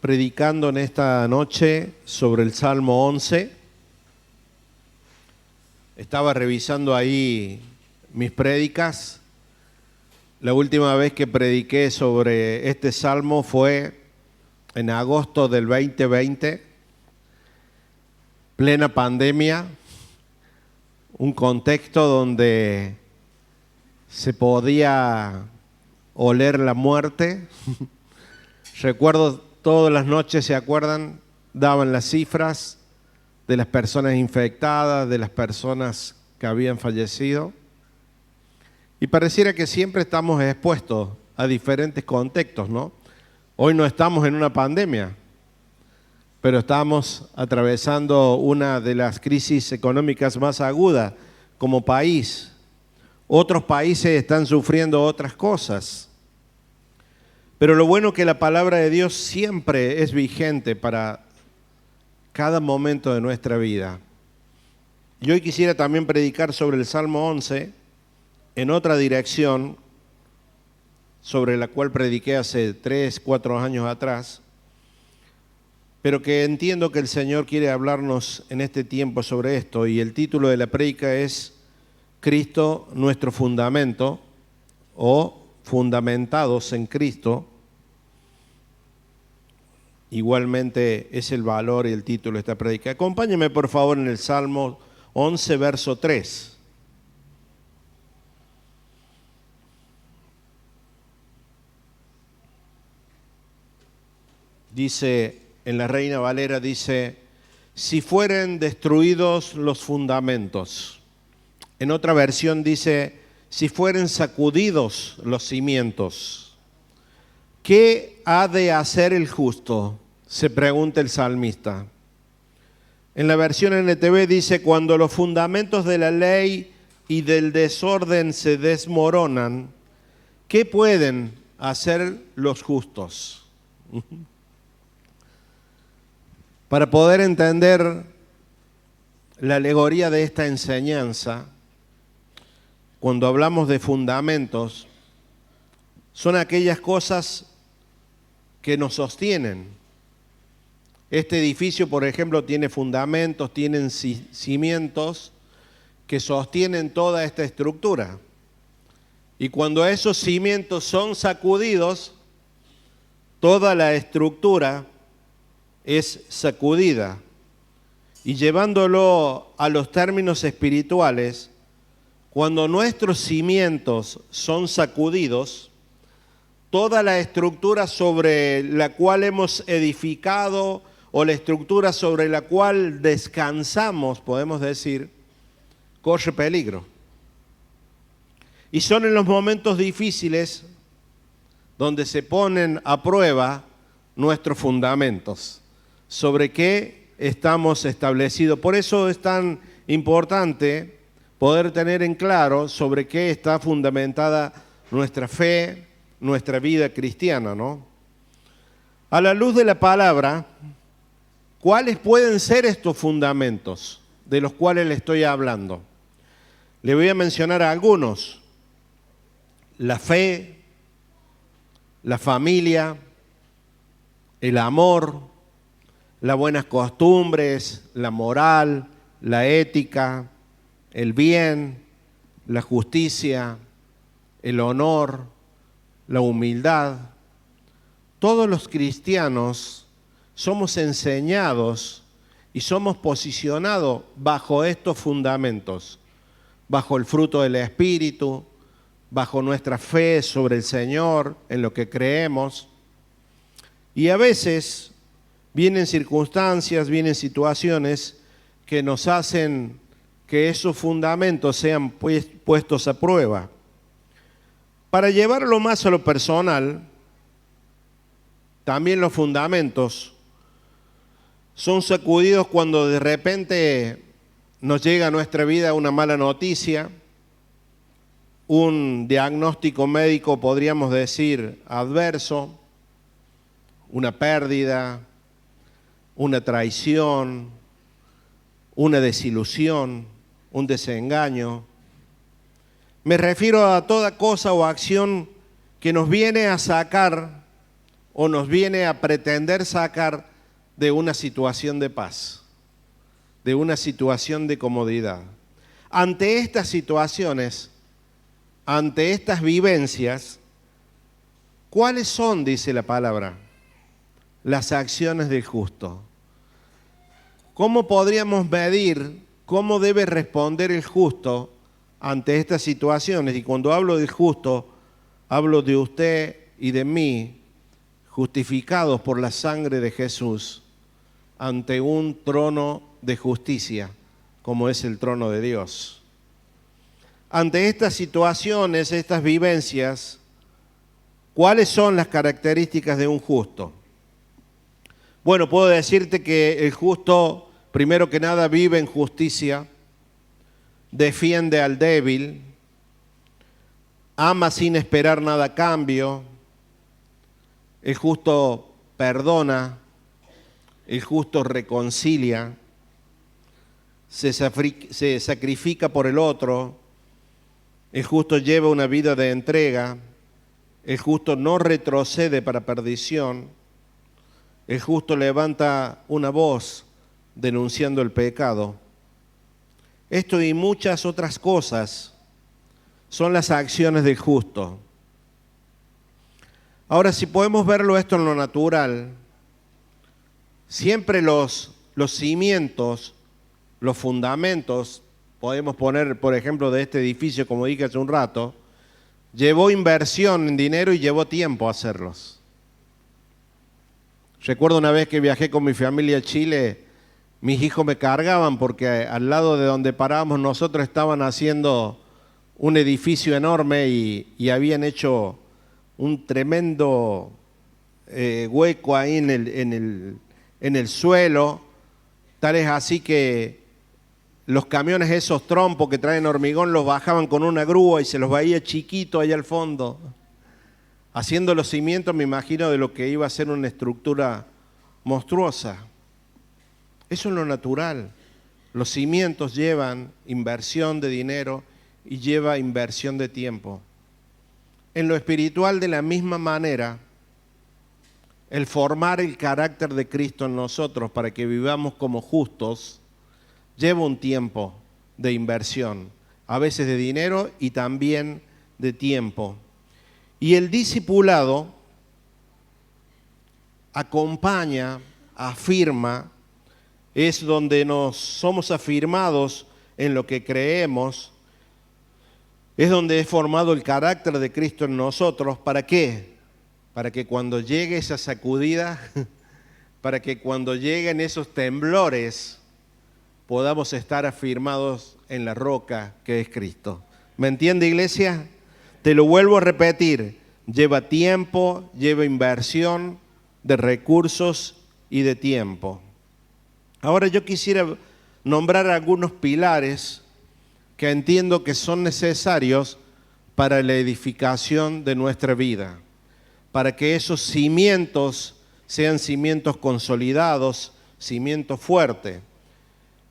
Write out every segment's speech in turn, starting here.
predicando en esta noche sobre el Salmo 11. Estaba revisando ahí mis prédicas. La última vez que prediqué sobre este salmo fue en agosto del 2020, plena pandemia, un contexto donde se podía oler la muerte. Recuerdo todas las noches, ¿se acuerdan? Daban las cifras de las personas infectadas, de las personas que habían fallecido. Y pareciera que siempre estamos expuestos a diferentes contextos, ¿no? Hoy no estamos en una pandemia, pero estamos atravesando una de las crisis económicas más agudas como país. Otros países están sufriendo otras cosas. Pero lo bueno es que la palabra de Dios siempre es vigente para cada momento de nuestra vida. Y hoy quisiera también predicar sobre el Salmo 11 en otra dirección, sobre la cual prediqué hace 3, 4 años atrás, pero que entiendo que el Señor quiere hablarnos en este tiempo sobre esto. Y el título de la prédica es Cristo, nuestro fundamento, o Fundamentados en Cristo. Igualmente es el valor y el título de esta prédica. Acompáñenme por favor en el Salmo 11, verso 3. Dice, en la Reina Valera dice, si fueren destruidos los fundamentos. En otra versión dice, si fueren sacudidos los cimientos. ¿Qué ha de hacer el justo?, se pregunta el salmista. En la versión NTV dice, cuando los fundamentos de la ley y del desorden se desmoronan, ¿qué pueden hacer los justos? Para poder entender la alegoría de esta enseñanza, cuando hablamos de fundamentos, son aquellas cosas que nos sostienen. Este edificio, por ejemplo, tiene fundamentos, tienen cimientos que sostienen toda esta estructura. Y cuando esos cimientos son sacudidos, toda la estructura es sacudida. Y llevándolo a los términos espirituales, cuando nuestros cimientos son sacudidos, toda la estructura sobre la cual hemos edificado o la estructura sobre la cual descansamos, podemos decir, corre peligro. Y son en los momentos difíciles donde se ponen a prueba nuestros fundamentos, sobre qué estamos establecidos. Por eso es tan importante poder tener en claro sobre qué está fundamentada nuestra fe, nuestra vida cristiana, ¿no? A la luz de la palabra, ¿cuáles pueden ser estos fundamentos de los cuales le estoy hablando? Le voy a mencionar algunos. La fe, la familia, el amor, las buenas costumbres, la moral, la ética, el bien, la justicia, el honor, la humildad. Todos los cristianos somos enseñados y somos posicionados bajo estos fundamentos, bajo el fruto del Espíritu, bajo nuestra fe sobre el Señor, en lo que creemos. Y a veces vienen circunstancias, vienen situaciones que nos hacen que esos fundamentos sean puestos a prueba. Para llevarlo más a lo personal, también los fundamentos son sacudidos cuando de repente nos llega a nuestra vida una mala noticia, un diagnóstico médico, podríamos decir, adverso, una pérdida, una traición, una desilusión, un desengaño. Me refiero a toda cosa o acción que nos viene a sacar o nos viene a pretender sacar de una situación de paz, de una situación de comodidad. Ante estas situaciones, ante estas vivencias, ¿cuáles son, dice la palabra, las acciones del justo? ¿Cómo podríamos medir cómo debe responder el justo ante estas situaciones? Y cuando hablo del justo, hablo de usted y de mí, justificados por la sangre de Jesús, ante un trono de justicia, como es el trono de Dios. Ante estas situaciones, estas vivencias, ¿cuáles son las características de un justo? Bueno, puedo decirte que el justo, primero que nada, vive en justicia, defiende al débil, ama sin esperar nada a cambio, el justo perdona, el justo reconcilia, se sacrifica por el otro, el justo lleva una vida de entrega, el justo no retrocede para perdición, el justo levanta una voz denunciando el pecado. Esto y muchas otras cosas son las acciones del justo. Ahora, si podemos verlo esto en lo natural, siempre los cimientos, los fundamentos, podemos poner, por ejemplo, de este edificio, como dije hace un rato, llevó inversión en dinero y llevó tiempo hacerlos. Recuerdo una vez que viajé con mi familia a Chile, mis hijos me cargaban porque al lado de donde parábamos nosotros estaban haciendo un edificio enorme y habían hecho un tremendo hueco ahí en el suelo. Tal es así que los camiones esos trompos que traen hormigón los bajaban con una grúa y se los veía chiquito allá al fondo. Haciendo los cimientos, me imagino, de lo que iba a ser una estructura monstruosa. Eso es lo natural. Los cimientos llevan inversión de dinero y lleva inversión de tiempo. En lo espiritual, de la misma manera, el formar el carácter de Cristo en nosotros para que vivamos como justos, lleva un tiempo de inversión, a veces de dinero y también de tiempo. Y el discipulado acompaña, afirma, es donde nos somos afirmados en lo que creemos, es donde es formado el carácter de Cristo en nosotros. ¿Para qué? Para que cuando llegue esa sacudida, para que cuando lleguen esos temblores, podamos estar afirmados en la roca que es Cristo. ¿Me entiende, iglesia? Te lo vuelvo a repetir, lleva tiempo, lleva inversión de recursos y de tiempo. Ahora yo quisiera nombrar algunos pilares que entiendo que son necesarios para la edificación de nuestra vida, para que esos cimientos sean cimientos consolidados, cimientos fuertes.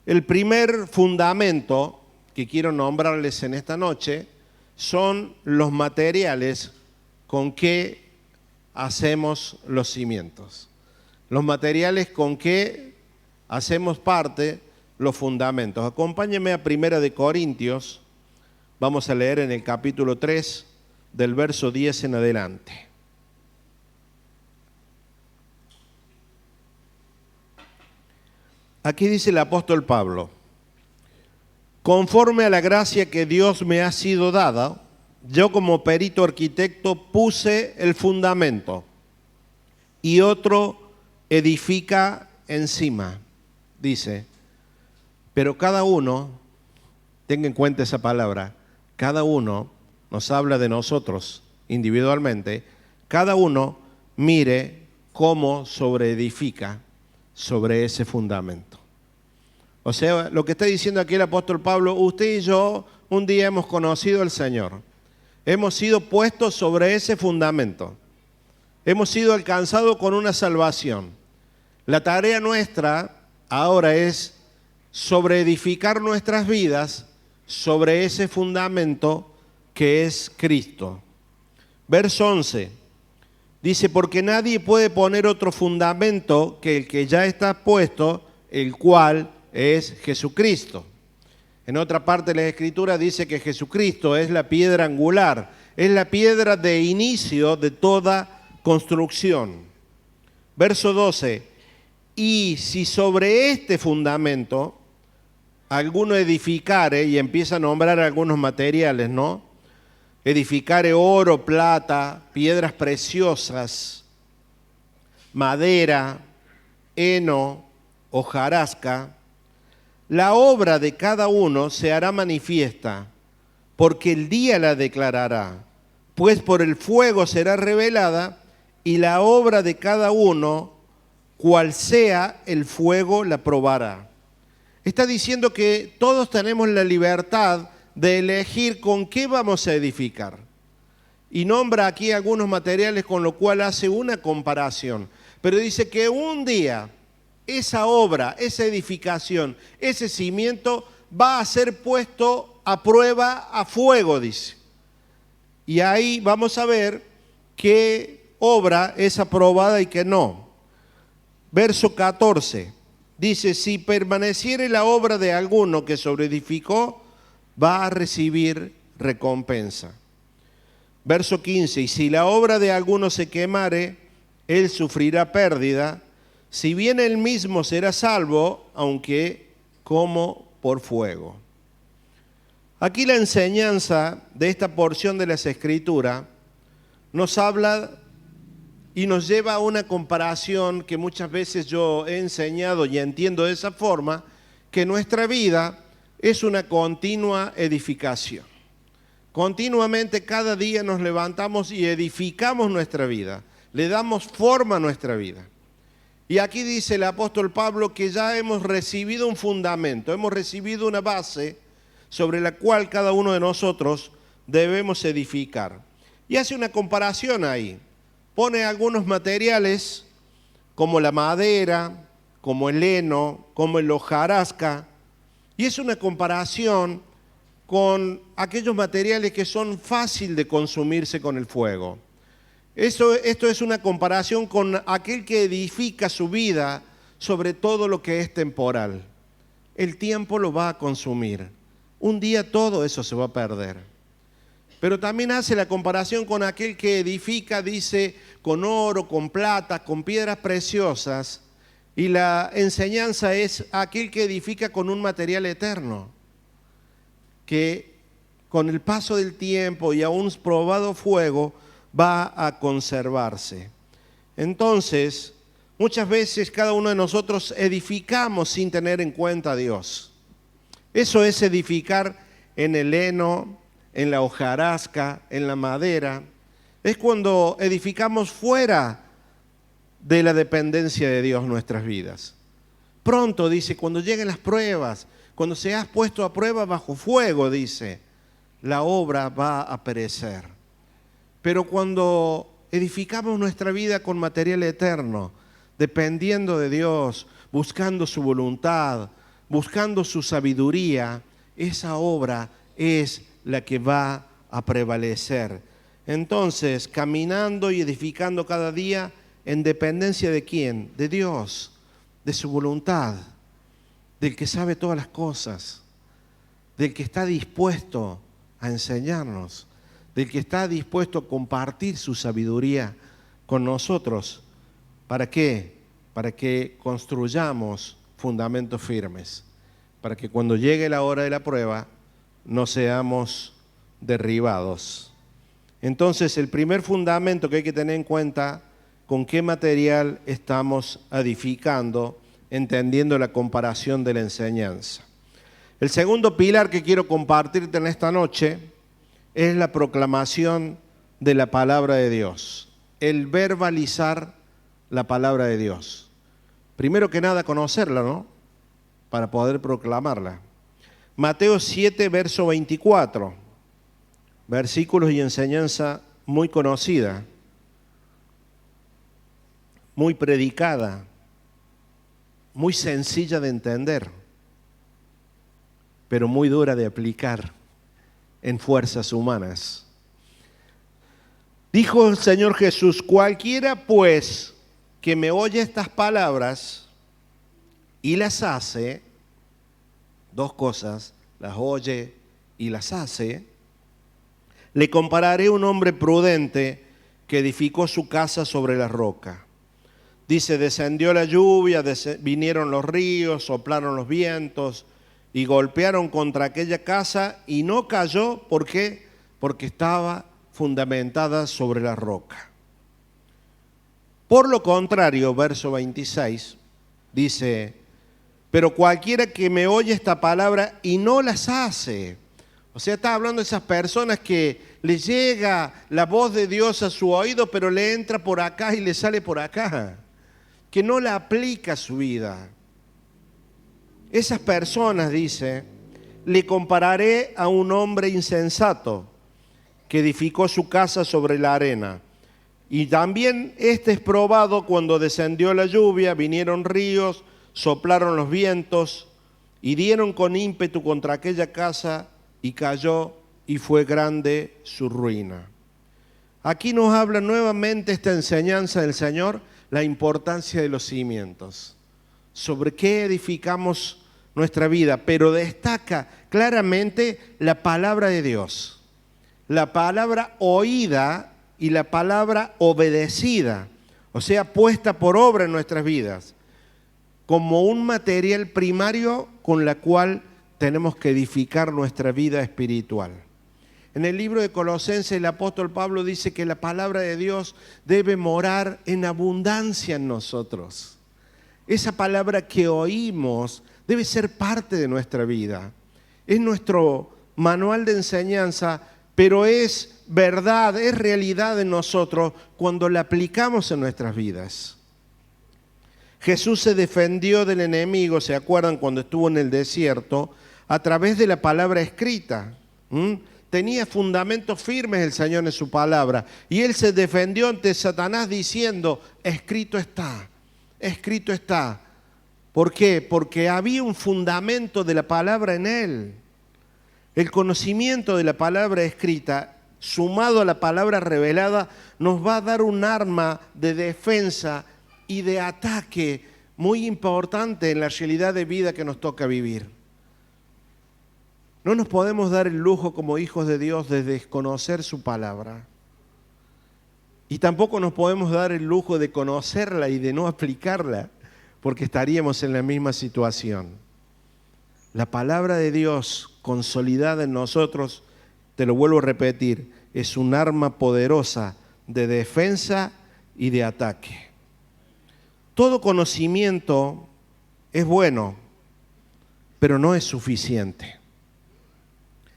El primer fundamento que quiero nombrarles en esta noche son los materiales con que hacemos los cimientos. Los materiales con que hacemos parte los fundamentos. Acompáñenme a 1 Corintios, vamos a leer en el capítulo 3, del verso 10 en adelante. Aquí dice el apóstol Pablo: conforme a la gracia que Dios me ha sido dada, yo como perito arquitecto puse el fundamento y otro edifica encima. Dice, pero cada uno, tenga en cuenta esa palabra, cada uno nos habla de nosotros individualmente, cada uno mire cómo sobreedifica sobre ese fundamento. O sea, lo que está diciendo aquí el apóstol Pablo, usted y yo un día hemos conocido al Señor. Hemos sido puestos sobre ese fundamento. Hemos sido alcanzados con una salvación. La tarea nuestra ahora es sobreedificar nuestras vidas sobre ese fundamento que es Cristo. Verso 11. Dice, porque nadie puede poner otro fundamento que el que ya está puesto, el cual es Jesucristo. En otra parte de la Escritura dice que Jesucristo es la piedra angular, es la piedra de inicio de toda construcción. Verso 12, y si sobre este fundamento alguno edificare, y empieza a nombrar algunos materiales, ¿no? Edificare oro, plata, piedras preciosas, madera, heno, hojarasca, la obra de cada uno se hará manifiesta, porque el día la declarará, pues por el fuego será revelada, y la obra de cada uno, cual sea el fuego, la probará. Está diciendo que todos tenemos la libertad de elegir con qué vamos a edificar. Y nombra aquí algunos materiales con lo cual hace una comparación. Pero dice que un día esa obra, esa edificación, ese cimiento va a ser puesto a prueba a fuego, dice. Y ahí vamos a ver qué obra es aprobada y qué no. Verso 14. Dice, si permaneciere la obra de alguno que sobreedificó, va a recibir recompensa. Verso 15, y si la obra de alguno se quemare, él sufrirá pérdida, si bien él mismo será salvo, aunque como por fuego. Aquí la enseñanza de esta porción de las Escrituras nos habla y nos lleva a una comparación que muchas veces yo he enseñado y entiendo de esa forma, que nuestra vida es una continua edificación. Continuamente cada día nos levantamos y edificamos nuestra vida, le damos forma a nuestra vida. Y aquí dice el apóstol Pablo que ya hemos recibido un fundamento, hemos recibido una base sobre la cual cada uno de nosotros debemos edificar. Y hace una comparación ahí. Pone algunos materiales como la madera, como el heno, como el hojarasca, y es una comparación con aquellos materiales que son fáciles de consumirse con el fuego. Esto es una comparación con aquel que edifica su vida sobre todo lo que es temporal. El tiempo lo va a consumir. Un día todo eso se va a perder. Pero también hace la comparación con aquel que edifica, dice, con oro, con plata, con piedras preciosas. Y la enseñanza es aquel que edifica con un material eterno, que con el paso del tiempo y a un probado fuego va a conservarse. Entonces, muchas veces cada uno de nosotros edificamos sin tener en cuenta a Dios. Eso es edificar en el heno, en la hojarasca, en la madera. Es cuando edificamos fuera de la dependencia de Dios nuestras vidas. Pronto, dice, cuando lleguen las pruebas, cuando seas puesto a prueba bajo fuego, dice, la obra va a perecer. Pero cuando edificamos nuestra vida con material eterno, dependiendo de Dios, buscando su voluntad, buscando su sabiduría, esa obra es la que va a prevalecer. Entonces, caminando y edificando cada día en dependencia de ¿quién? De Dios, de su voluntad, del que sabe todas las cosas, del que está dispuesto a enseñarnos, del que está dispuesto a compartir su sabiduría con nosotros. ¿Para qué? Para que construyamos fundamentos firmes, para que cuando llegue la hora de la prueba no seamos derribados. Entonces, el primer fundamento que hay que tener en cuenta, con qué material estamos edificando, entendiendo la comparación de la enseñanza. El segundo pilar que quiero compartirte en esta noche es la proclamación de la palabra de Dios, el verbalizar la palabra de Dios. Primero que nada, conocerla, ¿no? Para poder proclamarla. Mateo 7, verso 24, versículos y enseñanza muy conocida, muy predicada, muy sencilla de entender, pero muy dura de aplicar en fuerzas humanas. Dijo el Señor Jesús: cualquiera pues que me oye estas palabras y las hace, dos cosas, las oye y las hace, le compararé a un hombre prudente que edificó su casa sobre la roca. Dice, descendió la lluvia, vinieron los ríos, soplaron los vientos y golpearon contra aquella casa y no cayó. ¿Por qué? Porque estaba fundamentada sobre la roca. Por lo contrario, verso 26, dice, pero cualquiera que me oye esta palabra y no las hace. O sea, está hablando de esas personas que les llega la voz de Dios a su oído, pero le entra por acá y le sale por acá, que no la aplica a su vida. Esas personas, dice, le compararé a un hombre insensato que edificó su casa sobre la arena. Y también este es probado cuando descendió la lluvia, vinieron ríos, soplaron los vientos y dieron con ímpetu contra aquella casa y cayó y fue grande su ruina. Aquí nos habla nuevamente esta enseñanza del Señor, la importancia de los cimientos, sobre qué edificamos nuestra vida, pero destaca claramente la palabra de Dios, la palabra oída y la palabra obedecida, o sea, puesta por obra en nuestras vidas, como un material primario con la cual tenemos que edificar nuestra vida espiritual. En el libro de Colosenses el apóstol Pablo dice que la palabra de Dios debe morar en abundancia en nosotros. Esa palabra que oímos debe ser parte de nuestra vida. Es nuestro manual de enseñanza, pero es verdad, es realidad en nosotros cuando la aplicamos en nuestras vidas. Jesús se defendió del enemigo, ¿se acuerdan? Cuando estuvo en el desierto, a través de la palabra escrita. Tenía fundamentos firmes el Señor en su palabra. Y Él se defendió ante Satanás diciendo, escrito está, escrito está. ¿Por qué? Porque había un fundamento de la palabra en Él. El conocimiento de la palabra escrita, sumado a la palabra revelada, nos va a dar un arma de defensa y de ataque muy importante en la realidad de vida que nos toca vivir. No nos podemos dar el lujo como hijos de Dios de desconocer su palabra. Y tampoco nos podemos dar el lujo de conocerla y de no aplicarla, porque estaríamos en la misma situación. La palabra de Dios consolidada en nosotros, te lo vuelvo a repetir, es un arma poderosa de defensa y de ataque. Todo conocimiento es bueno, pero no es suficiente.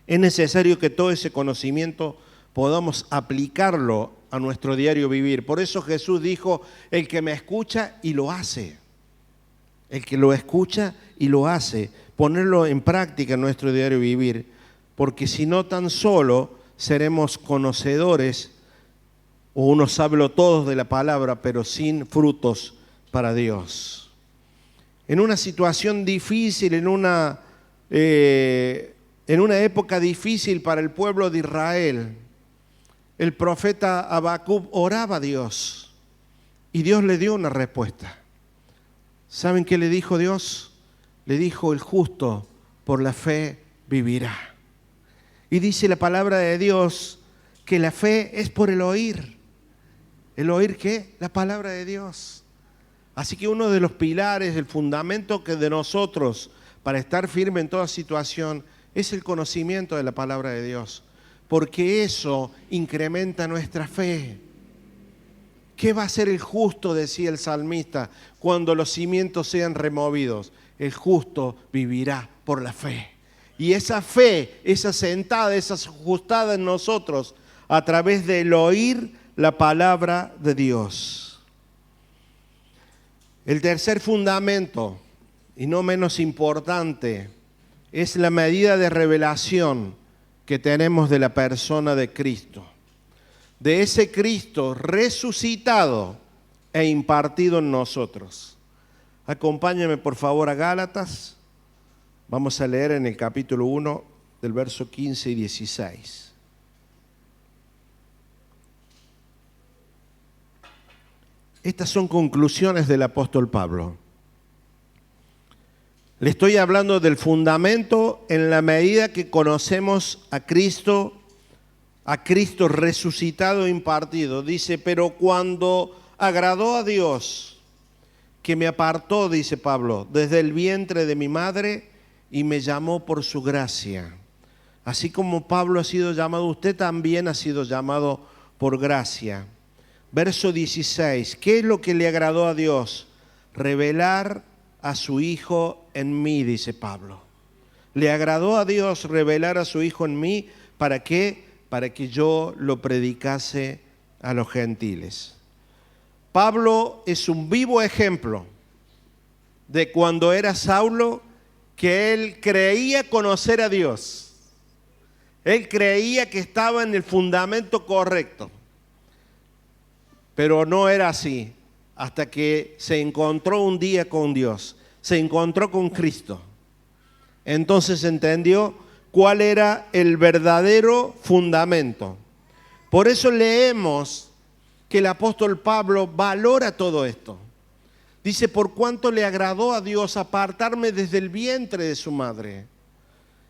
Es necesario que todo ese conocimiento podamos aplicarlo a nuestro diario vivir. Por eso Jesús dijo, el que me escucha y lo hace. El que lo escucha y lo hace. Ponerlo en práctica en nuestro diario vivir. Porque si no, tan solo seremos conocedores o unos sablotodos de la palabra, pero sin frutos para Dios. En una situación difícil, en una época difícil para el pueblo de Israel, el profeta Habacuc oraba a Dios y Dios le dio una respuesta. ¿Saben qué le dijo Dios? Le dijo, el justo por la fe vivirá. Y dice la palabra de Dios que la fe es por el oír. ¿El oír qué? La palabra de Dios. Así que uno de los pilares, el fundamento que de nosotros para estar firme en toda situación es el conocimiento de la palabra de Dios, porque eso incrementa nuestra fe. ¿Qué va a hacer el justo?, decía el salmista, cuando los cimientos sean removidos. El justo vivirá por la fe. Y esa fe, esa sentada, esa ajustada en nosotros a través del oír la palabra de Dios. El tercer fundamento, y no menos importante, es la medida de revelación que tenemos de la persona de Cristo. De ese Cristo resucitado e impartido en nosotros. Acompáñame por favor a Gálatas. Vamos a leer en el capítulo 1 del verso 15 y 16. Estas son conclusiones del apóstol Pablo. Le estoy hablando del fundamento en la medida que conocemos a Cristo resucitado e impartido. Dice, pero cuando agradó a Dios, que me apartó, dice Pablo, desde el vientre de mi madre y me llamó por su gracia. Así como Pablo ha sido llamado, usted también ha sido llamado por gracia. Verso 16, ¿qué es lo que le agradó a Dios? Revelar a su Hijo en mí, dice Pablo. Le agradó a Dios revelar a su Hijo en mí, ¿para qué? Para que yo lo predicase a los gentiles. Pablo es un vivo ejemplo de cuando era Saulo, que él creía conocer a Dios. Él creía que estaba en el fundamento correcto, pero no era así, hasta que se encontró un día con Dios, se encontró con Cristo. Entonces entendió cuál era el verdadero fundamento. Por eso leemos que el apóstol Pablo valora todo esto. Dice, por cuanto le agradó a Dios apartarme desde el vientre de su madre.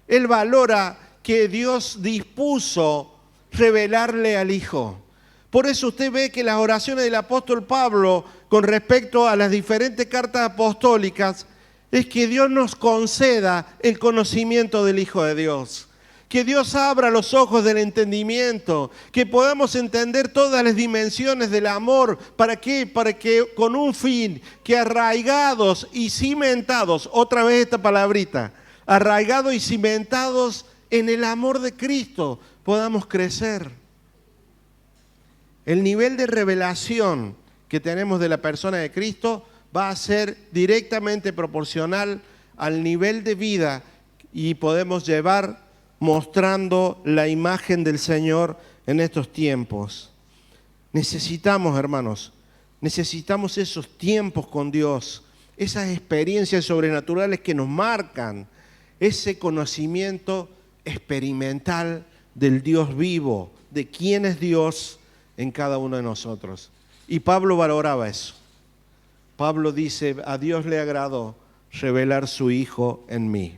Él valora que Dios dispuso revelarle al Hijo. Por eso usted ve que las oraciones del apóstol Pablo con respecto a las diferentes cartas apostólicas es que Dios nos conceda el conocimiento del Hijo de Dios. Que Dios abra los ojos del entendimiento, que podamos entender todas las dimensiones del amor. ¿Para qué? Para que con un fin, que arraigados y cimentados, otra vez esta palabrita, arraigados y cimentados en el amor de Cristo, podamos crecer. El nivel de revelación que tenemos de la persona de Cristo va a ser directamente proporcional al nivel de vida y podemos llevar mostrando la imagen del Señor en estos tiempos. Necesitamos, hermanos, necesitamos esos tiempos con Dios, esas experiencias sobrenaturales que nos marcan, ese conocimiento experimental del Dios vivo, de quién es Dios en cada uno de nosotros. Y Pablo valoraba eso. Pablo dice, a Dios le agradó revelar su Hijo en mí.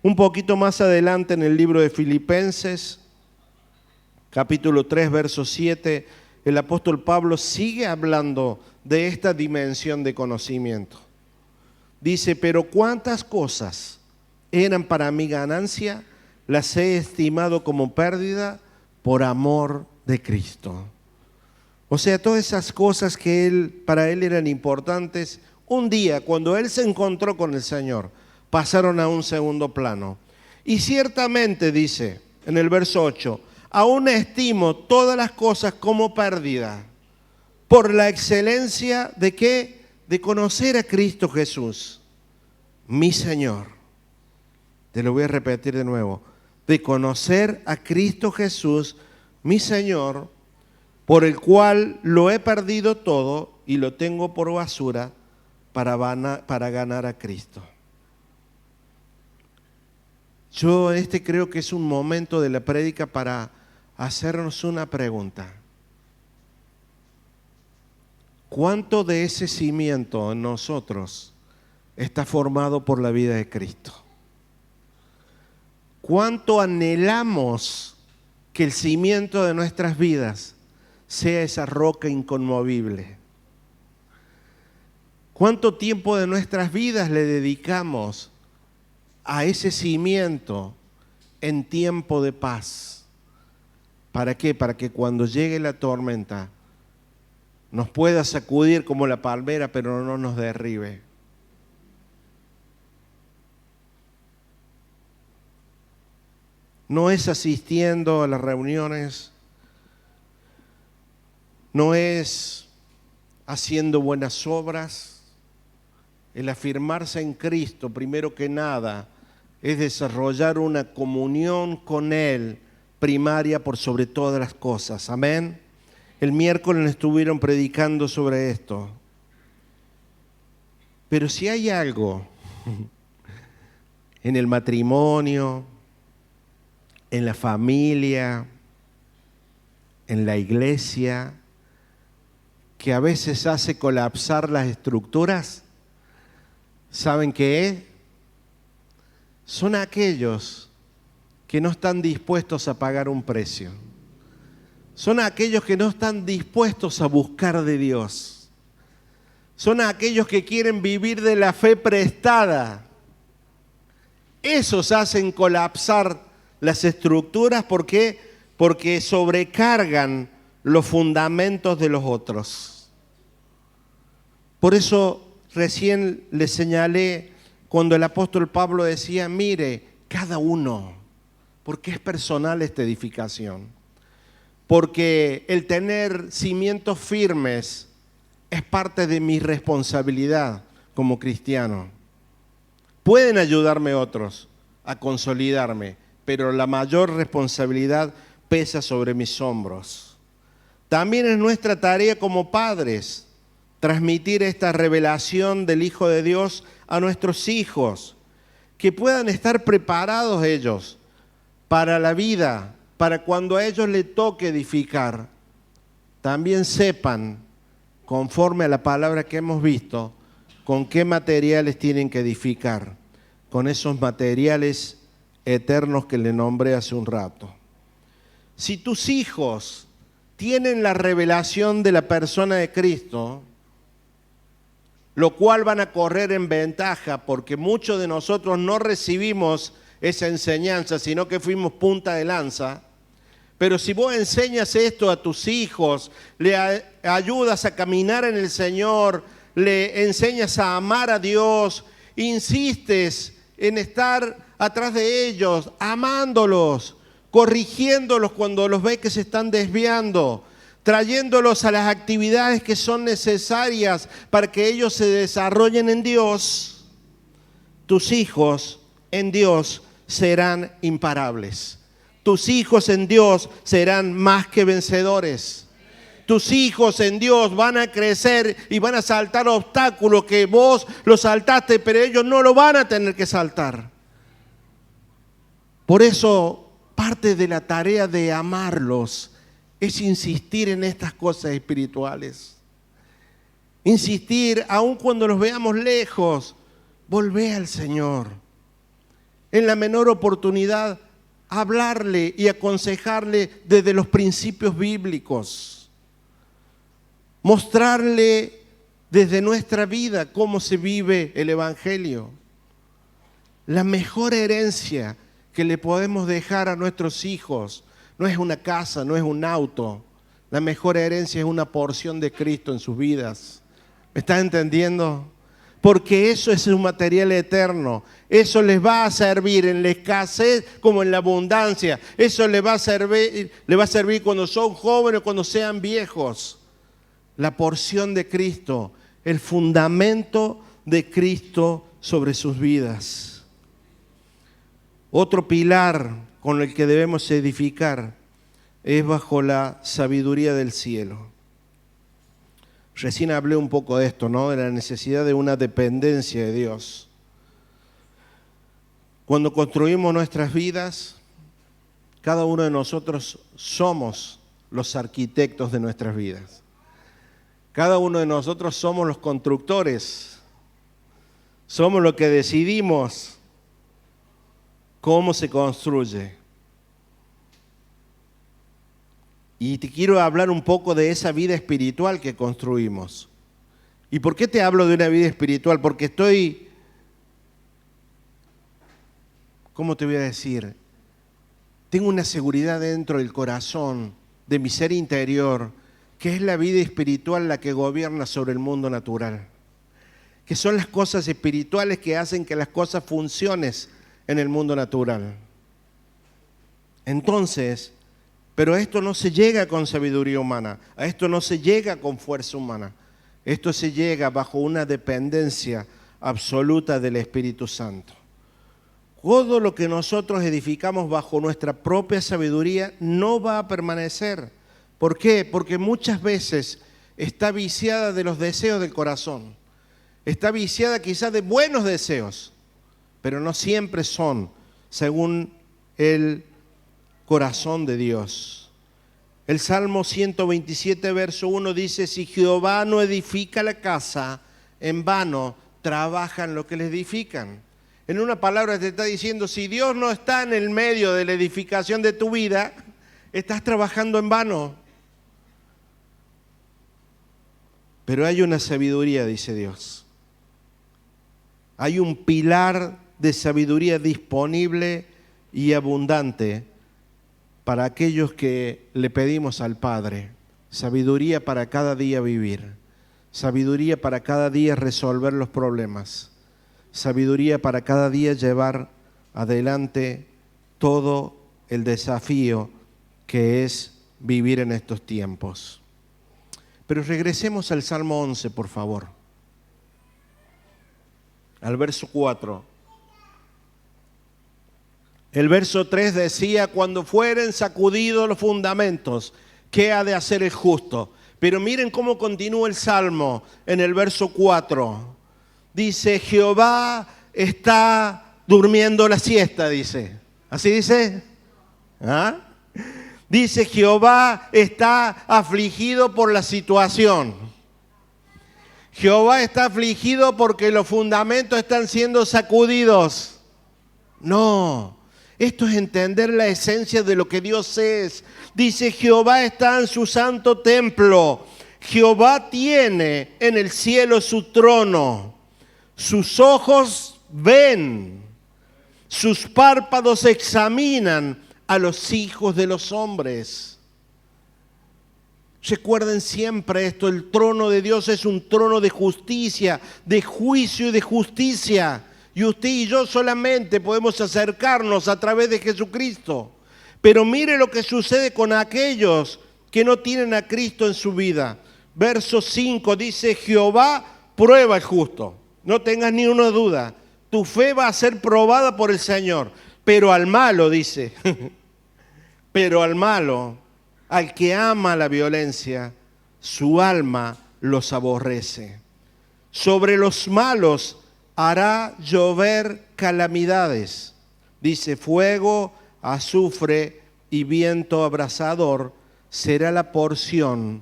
Un poquito más adelante en el libro de Filipenses, capítulo 3, verso 7, el apóstol Pablo sigue hablando de esta dimensión de conocimiento. Dice, pero cuántas cosas eran para mi ganancia, las he estimado como pérdida por amor de Cristo. O sea, todas esas cosas que para él eran importantes, un día cuando él se encontró con el Señor, pasaron a un segundo plano. Y ciertamente dice en el verso 8, aún estimo todas las cosas como pérdida, por la excelencia de ¿qué? De conocer a Cristo Jesús, mi Señor. Te lo voy a repetir de nuevo. De conocer a Cristo Jesús, mi Señor, por el cual lo he perdido todo y lo tengo por basura para ganar a Cristo. Yo creo que es un momento de la prédica para hacernos una pregunta. ¿Cuánto de ese cimiento en nosotros está formado por la vida de Cristo? ¿Cuánto anhelamos que el cimiento de nuestras vidas sea esa roca inconmovible? ¿Cuánto tiempo de nuestras vidas le dedicamos a ese cimiento en tiempo de paz? ¿Para qué? Para que cuando llegue la tormenta nos pueda sacudir como la palmera, pero no nos derribe. No es asistiendo a las reuniones, no es haciendo buenas obras. El afirmarse en Cristo, primero que nada, es desarrollar una comunión con Él primaria por sobre todas las cosas. Amén. El miércoles estuvieron predicando sobre esto. Pero si hay algo en el matrimonio, en la familia, en la iglesia, que a veces hace colapsar las estructuras, ¿saben qué es? Son aquellos que no están dispuestos a pagar un precio. Son aquellos que no están dispuestos a buscar de Dios. Son aquellos que quieren vivir de la fe prestada. Esos hacen colapsar las estructuras. ¿Por qué? Porque sobrecargan los fundamentos de los otros. Por eso recién les señalé cuando el apóstol Pablo decía, mire, cada uno, porque es personal esta edificación. Porque el tener cimientos firmes es parte de mi responsabilidad como cristiano. Pueden ayudarme otros a consolidarme, pero la mayor responsabilidad pesa sobre mis hombros. También es nuestra tarea como padres transmitir esta revelación del Hijo de Dios a nuestros hijos, que puedan estar preparados ellos para la vida, para cuando a ellos les toque edificar, también sepan, conforme a la palabra que hemos visto, con qué materiales tienen que edificar, con esos materiales eternos que le nombré hace un rato. Si tus hijos tienen la revelación de la persona de Cristo, lo cual van a correr en ventaja, porque muchos de nosotros no recibimos esa enseñanza, sino que fuimos punta de lanza. Pero si vos enseñas esto a tus hijos, le ayudas a caminar en el Señor, le enseñas a amar a Dios, insistes en estar atrás de ellos, amándolos, corrigiéndolos cuando los ves que se están desviando, trayéndolos a las actividades que son necesarias para que ellos se desarrollen en Dios, tus hijos en Dios serán imparables. Tus hijos en Dios serán más que vencedores. Tus hijos en Dios van a crecer y van a saltar obstáculos que vos los saltaste, pero ellos no lo van a tener que saltar. Por eso, parte de la tarea de amarlos es insistir en estas cosas espirituales. Insistir, aun cuando los veamos lejos, volvé al Señor. En la menor oportunidad, hablarle y aconsejarle desde los principios bíblicos. Mostrarle desde nuestra vida cómo se vive el Evangelio. La mejor herencia que le podemos dejar a nuestros hijos no es una casa, no es un auto. La mejor herencia es una porción de Cristo en sus vidas. ¿Me estás entendiendo? Porque eso es un material eterno. Eso les va a servir en la escasez como en la abundancia. Eso les va a servir cuando son jóvenes o cuando sean viejos. La porción de Cristo, el fundamento de Cristo sobre sus vidas. Otro pilar con el que debemos edificar es bajo la sabiduría del cielo. Recién hablé un poco de esto, ¿no? De la necesidad de una dependencia de Dios. Cuando construimos nuestras vidas, cada uno de nosotros somos los arquitectos de nuestras vidas. Cada uno de nosotros somos los constructores. Somos los que decidimos cómo se construye. Y te quiero hablar un poco de esa vida espiritual que construimos. ¿Y por qué te hablo de una vida espiritual? Porque ¿cómo te voy a decir? Tengo una seguridad dentro del corazón, de mi ser interior, que es la vida espiritual la que gobierna sobre el mundo natural. Que son las cosas espirituales que hacen que las cosas funcionen en el mundo natural. Entonces, pero a esto no se llega con sabiduría humana, a esto no se llega con fuerza humana. Esto se llega bajo una dependencia absoluta del Espíritu Santo. Todo lo que nosotros edificamos bajo nuestra propia sabiduría no va a permanecer. ¿Por qué? Porque muchas veces está viciada de los deseos del corazón. Está viciada quizás de buenos deseos, pero no siempre son según el corazón de Dios. El Salmo 127, verso 1 dice: si Jehová no edifica la casa, en vano trabajan los que la edifican. En una palabra te está diciendo, si Dios no está en el medio de la edificación de tu vida, estás trabajando en vano. Pero hay una sabiduría, dice Dios. Hay un pilar de sabiduría disponible y abundante para aquellos que le pedimos al Padre. Sabiduría para cada día vivir. Sabiduría para cada día resolver los problemas. Sabiduría para cada día llevar adelante todo el desafío que es vivir en estos tiempos. Pero regresemos al Salmo 11, por favor. Al verso 4. El verso 3 decía: cuando fueren sacudidos los fundamentos, ¿qué ha de hacer el justo? Pero miren cómo continúa el Salmo en el verso 4. Dice: Jehová está durmiendo la siesta, dice. ¿Así dice? ¿Ah? Dice: Jehová está afligido por la situación. Jehová está afligido porque los fundamentos están siendo sacudidos. No, esto es entender la esencia de lo que Dios es. Dice: Jehová está en su santo templo. Jehová tiene en el cielo su trono. Sus ojos ven, sus párpados examinan a los hijos de los hombres. Recuerden siempre esto: el trono de Dios es un trono de justicia, de juicio y de justicia. Y usted y yo solamente podemos acercarnos a través de Jesucristo. Pero mire lo que sucede con aquellos que no tienen a Cristo en su vida. Verso 5 dice: Jehová prueba al justo. No tengas ni una duda. Tu fe va a ser probada por el Señor. Pero al malo, dice, pero al malo, al que ama la violencia, su alma los aborrece. Sobre los malos hará llover calamidades. Dice: fuego, azufre y viento abrasador será la porción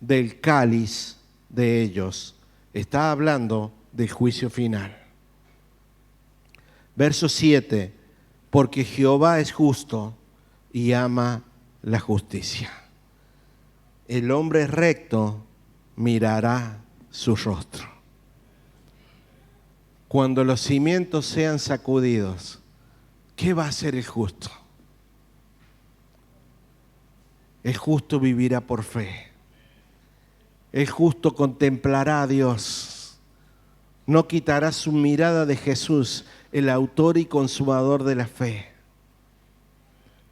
del cáliz de ellos. Está hablando del juicio final. Verso 7. Porque Jehová es justo y ama la justicia. El hombre recto mirará su rostro. Cuando los cimientos sean sacudidos, ¿qué va a hacer el justo? El justo vivirá por fe. El justo contemplará a Dios. No quitará su mirada de Jesús, el autor y consumador de la fe.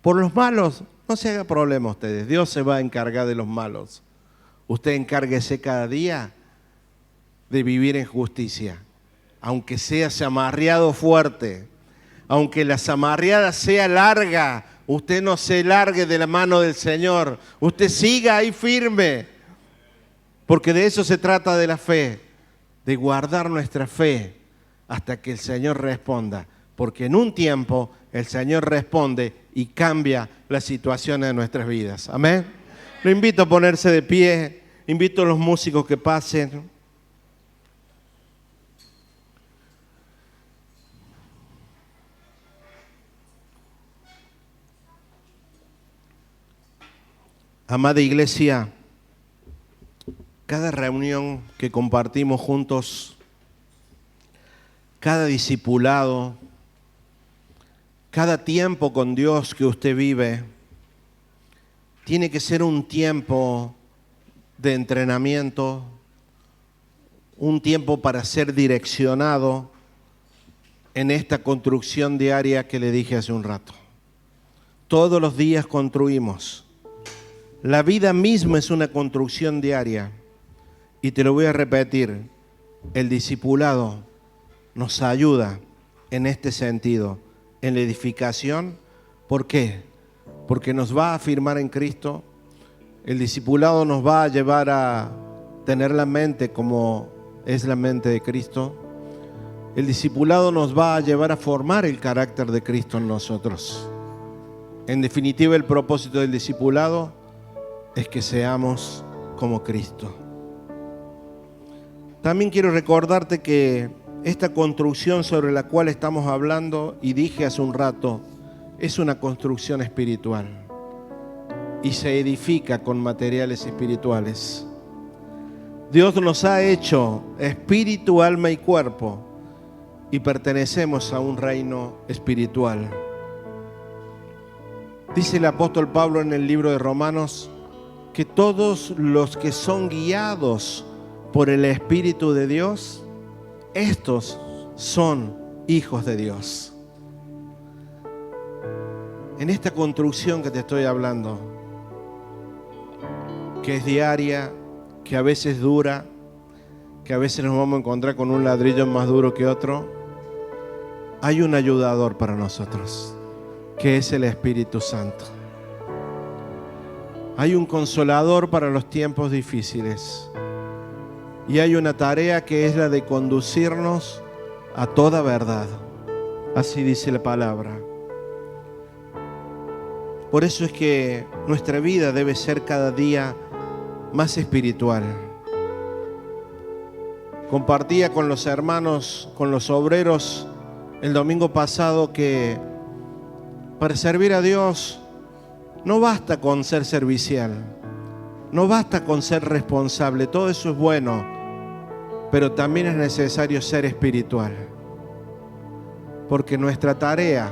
Por los malos, no se haga problema ustedes. Dios se va a encargar de los malos. Usted encárguese cada día de vivir en justicia. Aunque sea zamarreado fuerte, aunque la zamarreada sea larga, usted no se largue de la mano del Señor. Usted siga ahí firme. Porque de eso se trata de la fe. De guardar nuestra fe hasta que el Señor responda. Porque en un tiempo el Señor responde y cambia la situación de nuestras vidas. Amén. Lo invito a ponerse de pie. Invito a los músicos que pasen. Amada iglesia, cada reunión que compartimos juntos, cada discipulado, cada tiempo con Dios que usted vive, tiene que ser un tiempo de entrenamiento, un tiempo para ser direccionado en esta construcción diaria que le dije hace un rato. Todos los días construimos. La vida misma es una construcción diaria. Y te lo voy a repetir, el discipulado nos ayuda en este sentido, en la edificación. ¿Por qué? Porque nos va a afirmar en Cristo. El discipulado nos va a llevar a tener la mente como es la mente de Cristo. El discipulado nos va a llevar a formar el carácter de Cristo en nosotros. En definitiva, el propósito del discipulado es que seamos como Cristo. También quiero recordarte que esta construcción sobre la cual estamos hablando, y dije hace un rato, es una construcción espiritual y se edifica con materiales espirituales. Dios nos ha hecho espíritu, alma y cuerpo y pertenecemos a un reino espiritual. Dice el apóstol Pablo en el libro de Romanos que todos los que son guiados por el Espíritu de Dios, estos son hijos de Dios. En esta construcción que te estoy hablando, que es diaria, que a veces dura, que a veces nos vamos a encontrar con un ladrillo más duro que otro, hay un ayudador para nosotros, que es el Espíritu Santo. Hay un consolador para los tiempos difíciles. Y hay una tarea que es la de conducirnos a toda verdad. Así dice la palabra. Por eso es que nuestra vida debe ser cada día más espiritual. Compartía con los hermanos, con los obreros, el domingo pasado que para servir a Dios no basta con ser servicial, no basta con ser responsable, todo eso es bueno, pero también es necesario ser espiritual. Porque nuestra tarea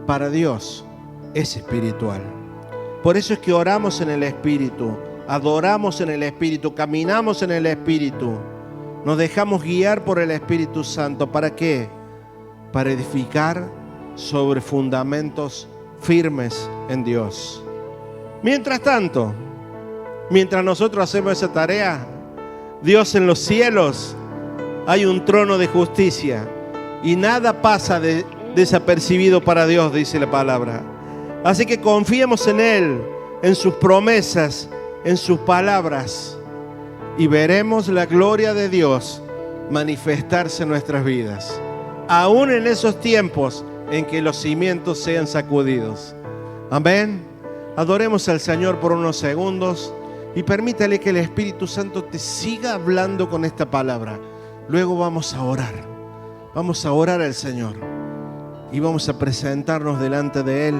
para Dios es espiritual. Por eso es que oramos en el Espíritu, adoramos en el Espíritu, caminamos en el Espíritu, nos dejamos guiar por el Espíritu Santo. ¿Para qué? Para edificar sobre fundamentos firmes en Dios. Mientras tanto, mientras nosotros hacemos esa tarea, Dios en los cielos hay un trono de justicia y nada pasa desapercibido para Dios, dice la palabra. Así que confiemos en Él, en sus promesas, en sus palabras, y veremos la gloria de Dios manifestarse en nuestras vidas, aún en esos tiempos en que los cimientos sean sacudidos. Amén. Adoremos al Señor por unos segundos y permítale que el Espíritu Santo te siga hablando con esta palabra. Luego vamos a orar. Vamos a orar al Señor y vamos a presentarnos delante de Él